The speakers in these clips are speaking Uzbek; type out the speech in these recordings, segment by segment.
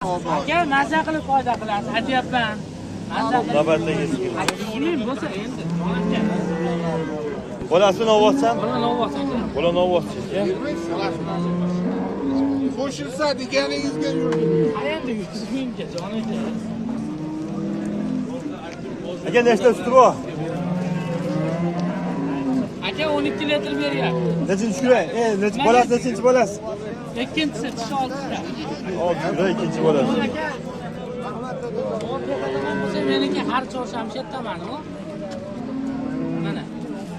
Aka maza qilib foyda qilasiz, aytyapman. Maza qilib. Navbatdagi skill. Aka, bo'lsa endi. Bolasini olsam? Bolani olsam. Bolani olsam. Qo'shilsa deganingizga Endi 100 mingga jonika. Aka nechta suti bor? Aka 12 litr beryapti. Nechinchi kuray? Nechi bolasi, nechinchi bolasi? Ikkinchisi tish oltida. Kuray ikkinchi bolasi. Bo'lsa meniki har chorshanba shetaman, o. Mana.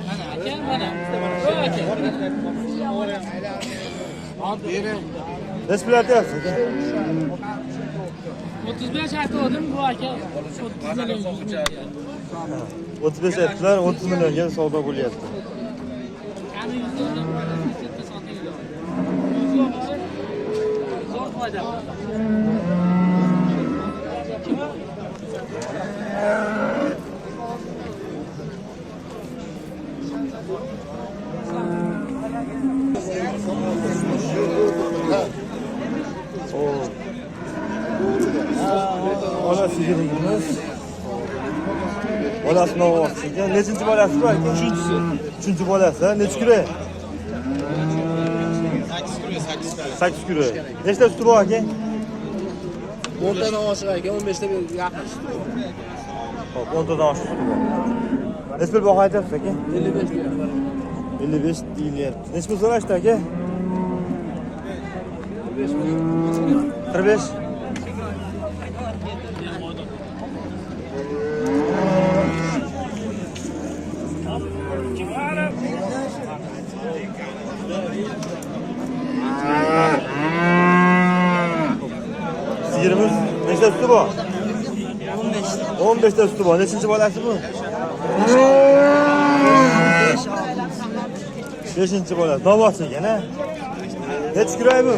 Mana aka, mana. Qo'y aka. bering. Nech pul aytyapsiz aka? 35 aytdim bu aka. 30 million 100 ming. 35 aytdilar, 30 millionga savdo bo'lyapti. Qani 100 million chetda sotiladi. Zo'r foyda. Bola sigirimiz. Bolasini olsin. Nechinchi bolasi bu aka? Uchinchi bolasi. Nechi kuray? 8 kuray. Nechta suti bor aka? 10 tadan oshiq aka, 15 ta yaqin. Hop, 10 tadan oshiq suti bor. Nech pul baho aytyapsiz aka? 55 deyapti. 55 deyilyapti. Nech pul so'rashdi aka? 45. Sigirimiz nechta suti bor? 15 ta suti bor. Nechinchi bolasi bu? 5-chi bolasi. Novosi ekan-a? Nechi kuray bu?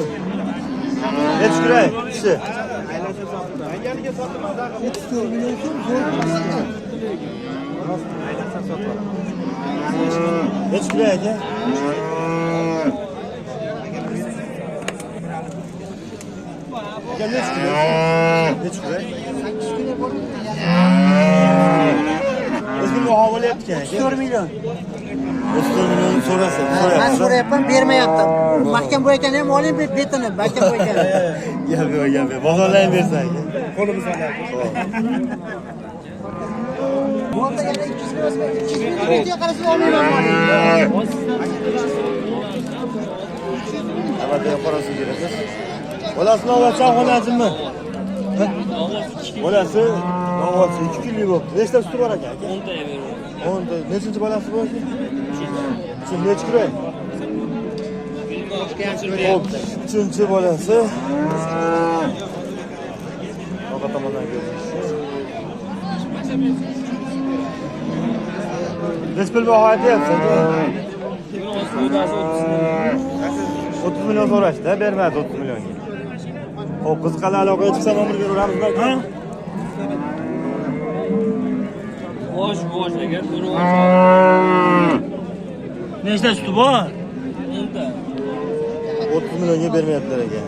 Nechi kuray? Kishi. 34 million so'm Nechi kuray aka? Aka nechi kuray? Nechi kuray? 8 kilo bor. O'zim muhovalayapti aka. 4 million. 4 million so'rasa. Men so'rayapman, bermayapti. Mahkam bo'ykan ham oling betini, mahkam bo'ykan. Gap. Bozorlayib bersan aka. Qo'limiz olayapti. Bu yerda yana 200 million, 200 million qarashni olmayman. Navbatdagi qorasi berasiz. Bolasini olsam xonajimmi? Bolasi novosi 2 kunlik bo'libdi. Nechta suti bor aka? 10 ta beraman. 10 ta. Nechinchi bolasi bu aka? Uchinchi nechi kuray? Hop, uchinchi bolasi. Orqa tomondan ko'rish. Nech pul baho aytyapsiz aka? 30 million so'rashdi, bermadi 30 millionga. Hop, qiziqali aloqaga chiqsa nomer beraveramizmi aka? Bosh aka, buni Nechta suti bor? 10 ta. 30 millionga bermayaptilar aka.